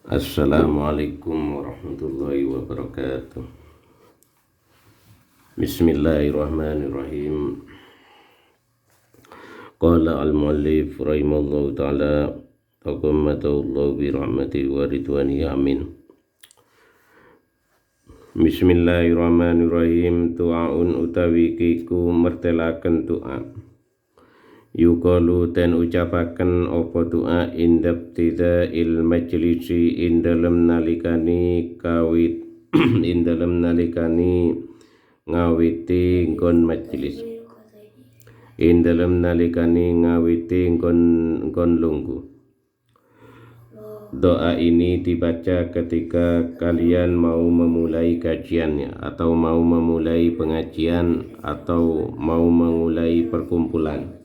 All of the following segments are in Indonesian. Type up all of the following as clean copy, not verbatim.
Assalamualaikum warahmatullahi wabarakatuh. Bismillahirrahmanirrahim. Qala al-muallif rahimallahu ta'ala taqammatullahu bi rahmatihi wa ridwani amin. Bismillahirrahmanirrahim. Tu'aun utawi kiku mertelaken tu'a. Yuqalu ten ucapaken apa doa indabtida'il majlisi indalem nalikani kawit indalem nalikani ngawiti nggon majlis indalem nalikani ngawiti nggon lungguh. Doa ini dibaca ketika kalian mau memulai kajiannya atau mau memulai pengajian atau mau memulai perkumpulan.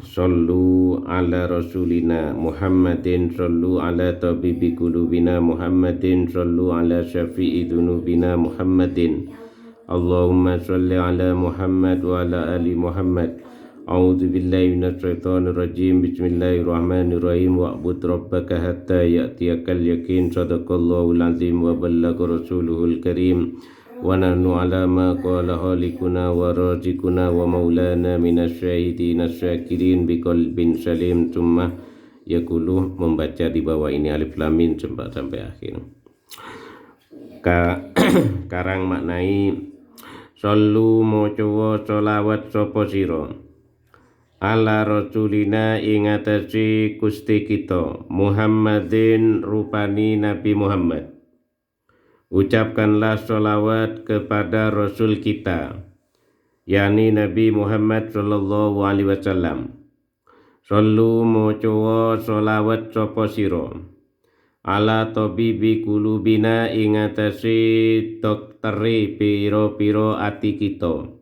Sallu ala rasulina Muhammadin, sallu ala tabibi qulubina Muhammadin, sallu ala syafi'i dunubina Muhammadin. Allahumma salli ala Muhammad wa ala ali Muhammad. A'udzu billahi minasyaitonir rajim. Bismillahirrahmanirrahim. Wa'bud rabbaka hatta ya'tiyakal yaqin. Shadaqallahul azim wa ballagha rasuluhul karim. Wa nahnu ala ma qala halikuna wa razikuna wa maulana minasyahidina syakirin biqalbin salim. Tsumma yaqulu, membaca di bawah ini alif lam mim sampai akhir. Karang maknai sallu maca sholawat sapa sira ala rasulina ing atase Gusti kita Muhammadin rupani Nabi Muhammad. Ucapkanlah sholawat kepada Rasul kita, yakni Nabi Muhammad sallallahu alaihi wasallam. Sallu moco sholawat sapa sira ala tabibi qulubina ing atase dokteri piro-piro ati kita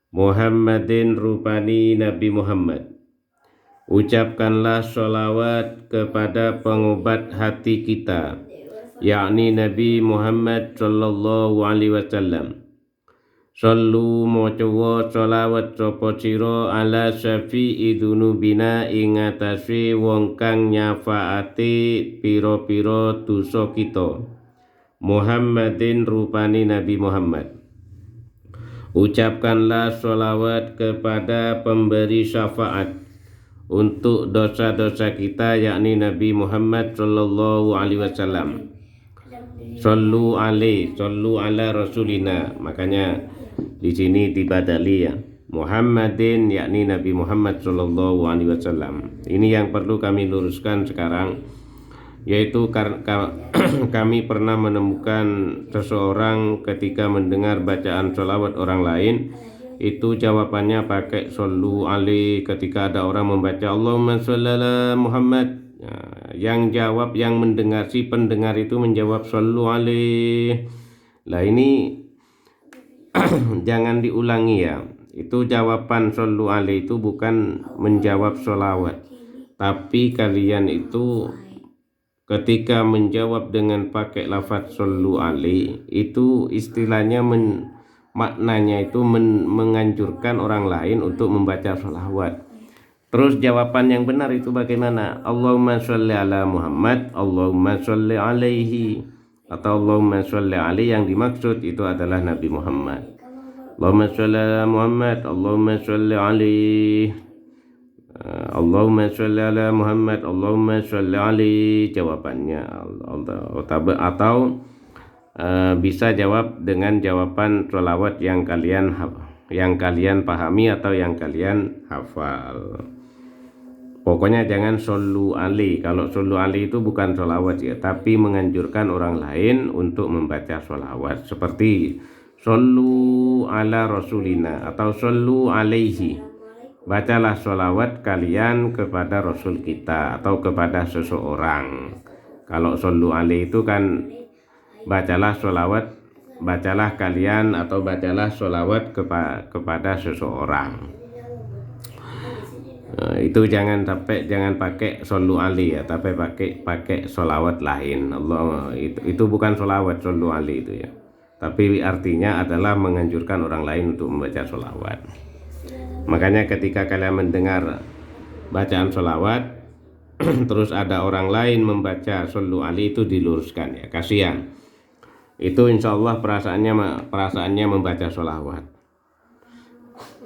Muhammadin rupani Nabi Muhammad. Ucapkanlah sholawat kepada pengobat hati kita, yakni Nabi Muhammad sallallahu alaihi wasallam. Sallu moco sholawat sapa sira ala syafi'i dunubina ing atase wong kang nyafaati pira-pira dosa kita Muhammadin rupani Nabi Muhammad. Ucapkanlah sholawat kepada pemberi syafaat untuk dosa-dosa kita, yakni Nabi Muhammad sallallahu alaihi wasallam. Sallu ala rasulina. Makanya di sini dibadali ya, Muhammadin yakni Nabi Muhammad sallallahu alaihi wasallam. Ini yang perlu kami luruskan sekarang, yaitu kami pernah menemukan seseorang ketika mendengar bacaan sholawat orang lain, itu jawabannya pakai sallu alaihi. Ketika ada orang membaca Allahumma sholli ala Muhammad, yang jawab, yang mendengar, si pendengar itu menjawab sallu alaihi. Lah ini jangan diulangi ya. Itu jawaban sallu alaihi itu bukan menjawab sholawat, tapi kalian itu ketika menjawab dengan pakai lafaz sallu alaihi itu istilahnya maknanya itu menganjurkan orang lain untuk membaca sholawat. Terus jawaban yang benar itu bagaimana? Allahumma sholli ala Muhammad, Allahumma sholli alaihi, atau Allahumma sholli alaihi, yang dimaksud itu adalah Nabi Muhammad. Allahumma sholli ala Muhammad, Allahumma sholli alaihi, Allahumma sholli ala Muhammad, Allahumma sholli alaihi, jawabannya. Atau bisa jawab dengan jawaban sholawat yang kalian pahami atau yang kalian hafal. Pokoknya jangan sallu alaihi. Kalau sallu alaihi itu bukan sholawat ya, tapi menganjurkan orang lain untuk membaca sholawat, seperti sallu ala rasulina atau sallu alaihi. Bacalah sholawat kalian kepada Rasul kita atau kepada seseorang. Kalau sallu alaihi itu kan bacalah kalian atau bacalah sholawat kepada seseorang. Itu jangan pakai sallu alaihi ya, tapi pakai sholawat lain. Allah itu bukan sholawat sallu alaihi itu ya, tapi artinya adalah menganjurkan orang lain untuk membaca sholawat. Makanya ketika kalian mendengar bacaan sholawat, terus ada orang lain membaca sallu alaihi, itu diluruskan ya, kasihan. Itu insya Allah perasaannya membaca sholawat.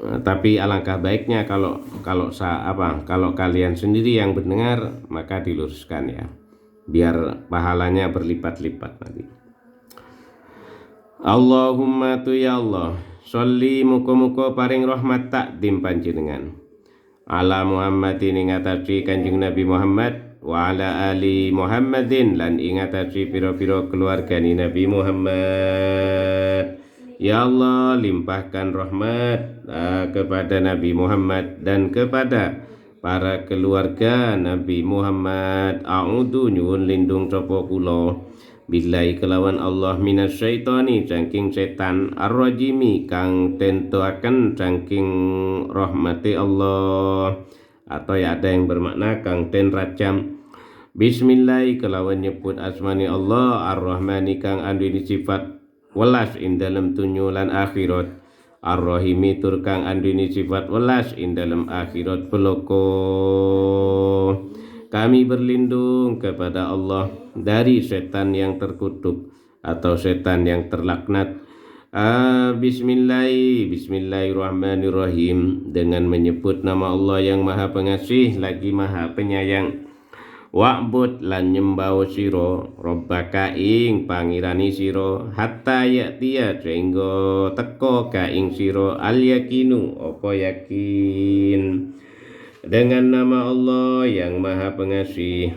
Tapi alangkah baiknya kalau kalian sendiri yang mendengar, maka diluruskan ya, biar pahalanya berlipat-lipat nanti. Allahumma tu ya Allah, sholli muka-muka paring rahmat takdim panjenengan ala Muhammadin ing atase Kanjeng Nabi Muhammad, wa ala ali Muhammadin lan ing atase pira-pira keluargane Nabi Muhammad. Ya Allah, limpahkan rahmat kepada Nabi Muhammad dan kepada para keluarga Nabi Muhammad. A'udzu nyuwun lindung sapa kula billahi kelawan Allah minasyaitani saking setan ar-rajimi kang tentuaken saking rahmati Allah, atau ya ada yang bermakna kang den rajam. Bismillah kelawan nyebut asmani Allah ar-Rahmani kang andini sifat welas ing dalam dunya lan akhirat, ar-Rahimi tur kang andini sifat welas ing dalam akhirat beloko. Kami berlindung kepada Allah dari setan yang terkutuk atau setan yang terlaknat. Bismillahirrahmanirrahim, dengan menyebut nama Allah yang maha pengasih lagi maha penyayang. Wa'bud lan nyembah sira rabbaka ing pangirani sira hatta ya'tiya sehingga teka ka ing sira al yakinu apa yakin, dengan nama Allah yang maha pengasih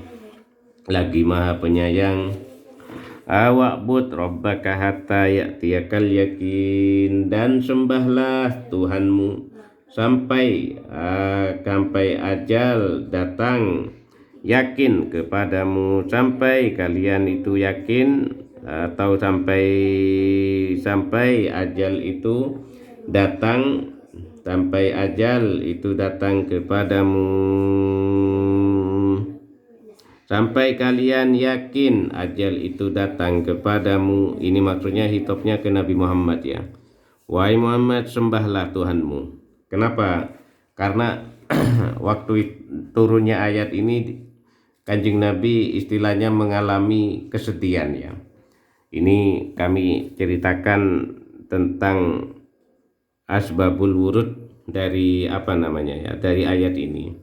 lagi maha penyayang. Wa'bud rabbaka hatta ya'tiyakal yakin, dan sembahlah Tuhanmu sampai ajal datang, yakin kepadamu, sampai kalian itu yakin, atau sampai ajal itu datang, sampai ajal itu datang kepadamu, sampai kalian yakin ajal itu datang kepadamu. Ini maksudnya hitopnya ke Nabi Muhammad ya. Wahai Muhammad, sembahlah Tuhanmu. Kenapa? Karena waktu turunnya ayat ini Kanjeng Nabi istilahnya mengalami kesedihan ya. Ini kami ceritakan tentang asbabul wurud dari dari ayat ini.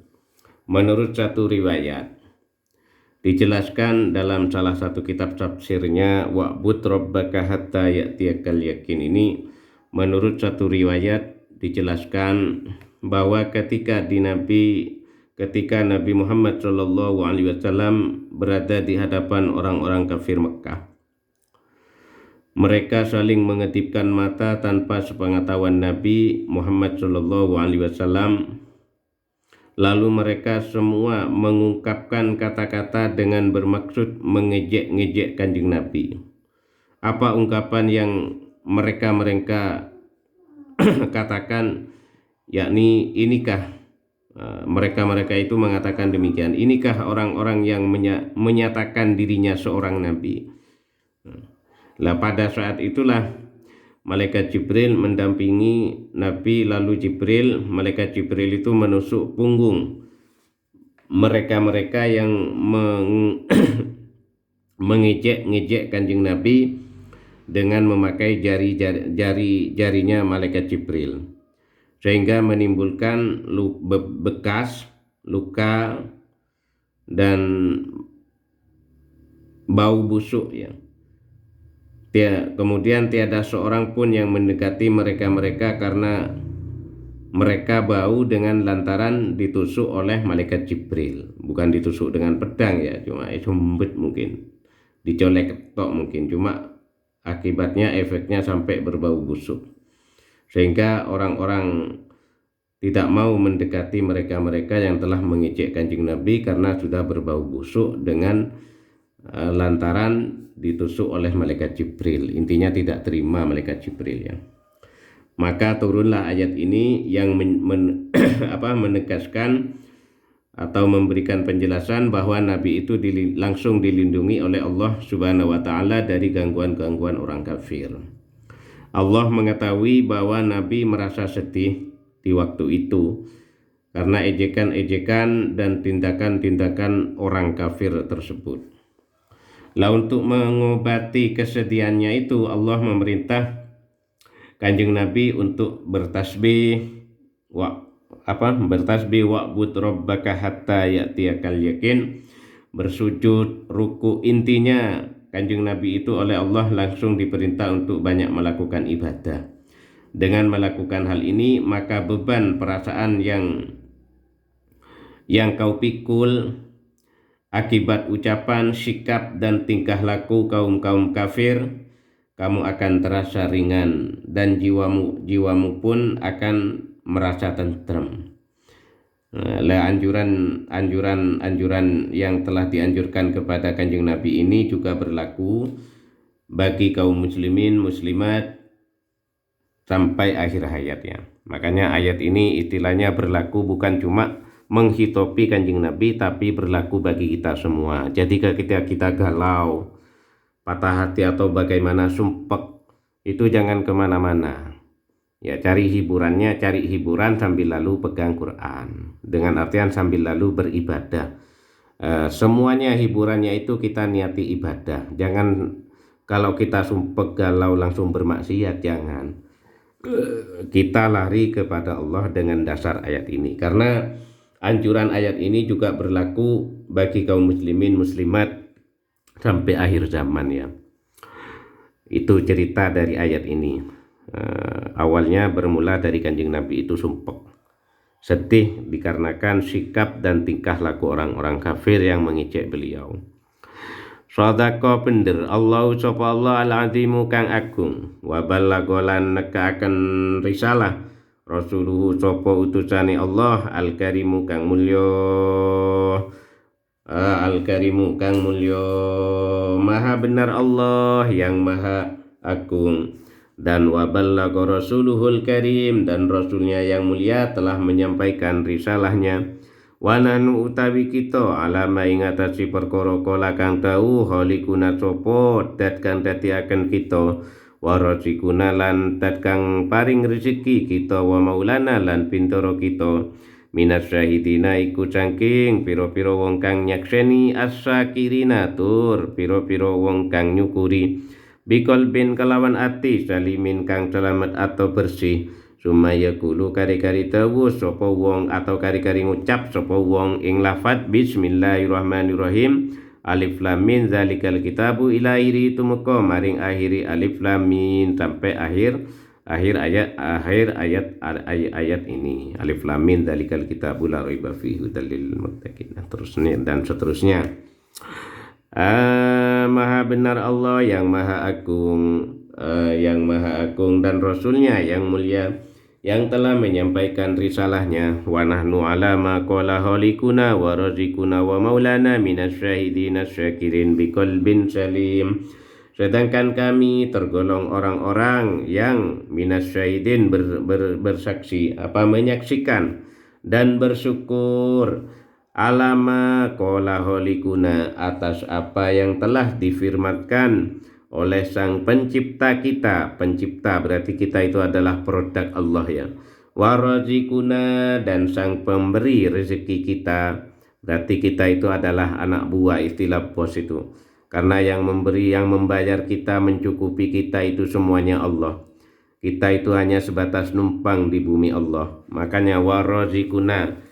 Menurut satu riwayat dijelaskan dalam salah satu kitab tafsirnya, wa'bud rabbaka hatta ya'tiyakal yakin, ini menurut satu riwayat dijelaskan bahwa ketika Nabi Muhammad SAW berada di hadapan orang-orang kafir Mekah, mereka saling mengedipkan mata tanpa sepengetahuan Nabi Muhammad SAW. Lalu mereka semua mengungkapkan kata-kata dengan bermaksud mengejek-ngejek Kanjeng Nabi. Apa ungkapan yang mereka katakan? Yakni, inikah mereka itu mengatakan demikian, inikah orang-orang yang menyatakan dirinya seorang nabi? Lah pada saat itulah malaikat Jibril mendampingi Nabi, lalu malaikat Jibril itu menusuk punggung mereka yang mengejek-ngejek Kanjeng Nabi dengan memakai jarinya malaikat Jibril, sehingga menimbulkan bekas luka dan bau busuk ya. Kemudian tiada seorang pun yang mendekati mereka karena mereka bau dengan lantaran ditusuk oleh malaikat Jibril. Bukan ditusuk dengan pedang ya, cuma sumbet mungkin, dicolek tok mungkin, cuma akibatnya efeknya sampai berbau busuk, sehingga orang-orang tidak mau mendekati mereka yang telah mengejek Kanjeng Nabi karena sudah berbau busuk dengan lantaran ditusuk oleh malaikat Jibril. Intinya tidak terima malaikat Jibril ya. Maka turunlah ayat ini yang menegaskan atau memberikan penjelasan bahwa Nabi itu langsung dilindungi oleh Allah Subhanahu wa Ta'ala dari gangguan-gangguan orang kafir. Allah mengetahui bahwa Nabi merasa sedih di waktu itu karena ejekan-ejekan dan tindakan-tindakan orang kafir tersebut. Lah untuk mengobati kesedihannya itu Allah memerintah Kanjeng Nabi untuk bertasbih wa'bud rabbaka hatta ya'tiyakal yakin, bersujud, ruku. Intinya Kanjeng Nabi itu oleh Allah langsung diperintah untuk banyak melakukan ibadah. Dengan melakukan hal ini maka beban perasaan yang kau pikul akibat ucapan, sikap dan tingkah laku kaum kafir, kamu akan terasa ringan dan jiwamu pun akan merasa tenteram. Anjuran yang telah dianjurkan kepada Kanjeng Nabi ini juga berlaku bagi kaum muslimin muslimat sampai akhir hayatnya. Makanya ayat ini istilahnya berlaku bukan cuma menghitopi Kanjeng Nabi, tapi berlaku bagi kita semua. Jadi ketika kita galau, patah hati atau bagaimana sumpek, itu jangan kemana-mana. Ya, cari hiburan sambil lalu pegang Quran. Dengan artian sambil lalu beribadah. Semuanya hiburannya itu kita niati ibadah. Jangan kalau kita sumpek galau langsung bermaksiat, jangan. Kita lari kepada Allah dengan dasar ayat ini. Karena anjuran ayat ini juga berlaku bagi kaum muslimin muslimat sampai akhir zaman ya. Itu cerita dari ayat ini. Awalnya bermula dari Kanjeng Nabi itu sumpek, sedih dikarenakan sikap dan tingkah laku orang-orang kafir yang mengejek beliau. Sadaqa bener Allah sapa Allah al-azimu kang agung, wa ballagholan nekaaken risalah rasuluhu sapa utusane Allah al-karimu kang mulya maha benar Allah yang maha agung. Dan wa ballagha rasuluhul karim, dan rasulnya yang mulia telah menyampaikan risalahnya. Wa nanu utawi kita alama ing atase perkara kala kang dawuh halikuna sapa dat kang dadiaken kita, wa razikuna lan dat kang paring rezeki kita, wa maulana lan pintoro kita, minas syahidina iku cangking pira-pira wong kang nyakseni, as-sakirina tur pira-pira wong kang nyukuri, biqalbin kelawan ati salimin kang selamat atau bersih, sumaya kulu kari-kari dawuh sapa wong atau kari-kari ngucap sapa wong ing lafaz bismillahirrahmanirrahim, alif lam mim zalikal kitabu ila akhiri tumeka maring akhiri alif lam mim sampai akhir ayat ini, alif lam mim zalikal kitabu la raiba fihi hudal lil muttaqin, terusnya dan seterusnya. Maha benar Allah yang maha agung, dan rasulnya yang mulia yang telah menyampaikan risalahnya. Wa nahnu ala ma qala halikuna wa razikuna wa maulana minas syahidina syakirin biqalbin salim. Sedangkan kami tergolong orang-orang yang minas syahidin bersaksi menyaksikan dan bersyukur alama qala halikuna atas apa yang telah difirmankan oleh sang pencipta kita. Pencipta berarti kita itu adalah produk Allah ya. Warazikuna dan sang pemberi rezeki kita, berarti kita itu adalah anak buah, istilah bos itu. Karena yang memberi, yang membayar kita, mencukupi kita itu semuanya Allah. Kita itu hanya sebatas numpang di bumi Allah. Makanya warazikuna,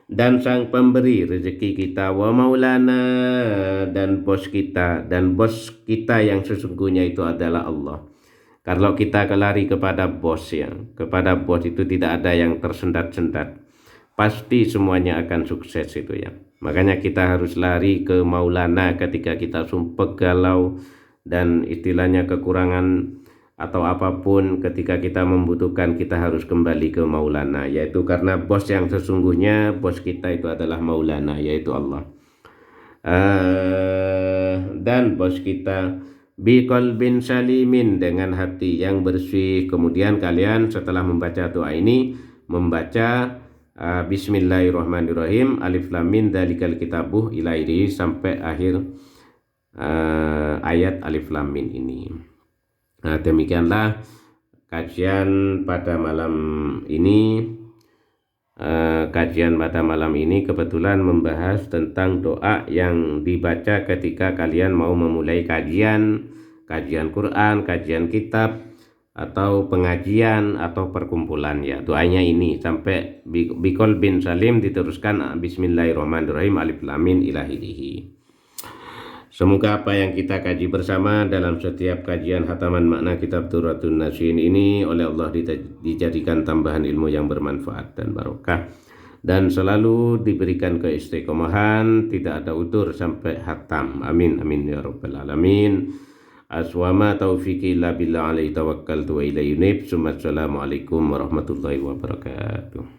dan sang pemberi rezeki kita, wa maulana dan bos kita, yang sesungguhnya itu adalah Allah. Kalau kita lari kepada bos itu tidak ada yang tersendat-sendat, pasti semuanya akan sukses itu ya. Makanya kita harus lari ke maulana ketika kita sumpek galau dan istilahnya kekurangan atau apapun. Ketika kita membutuhkan, kita harus kembali ke maulana, yaitu karena bos yang sesungguhnya, bos kita itu adalah maulana, yaitu Allah. Dan bos kita biqalbin salimin, dengan hati yang bersih. Kemudian kalian setelah membaca doa ini membaca bismillahirrahmanirrahim, alif lam mim dzalikal kitabu ila akhiri sampai akhir ayat alif lam mim ini. Nah, demikianlah kajian pada malam ini. kajian pada malam ini kebetulan membahas tentang doa yang dibaca ketika kalian mau memulai kajian Quran, kajian kitab, atau pengajian atau perkumpulan. Ya, doanya ini sampai bikol bin salim diteruskan bismillahirrahmanirrahim alif lam mim ilahirihi. Semoga apa yang kita kaji bersama dalam setiap kajian hataman makna kitab Turatun Nasin ini oleh Allah dijadikan tambahan ilmu yang bermanfaat dan barokah, dan selalu diberikan keistiqomahan, tidak ada udur sampai hatam. Amin amin ya rabbal alamin. Aswama taufiqi illa billah alaihi tawakkaltu wa ilayhi unib. Assalamualaikum warahmatullahi wabarakatuh.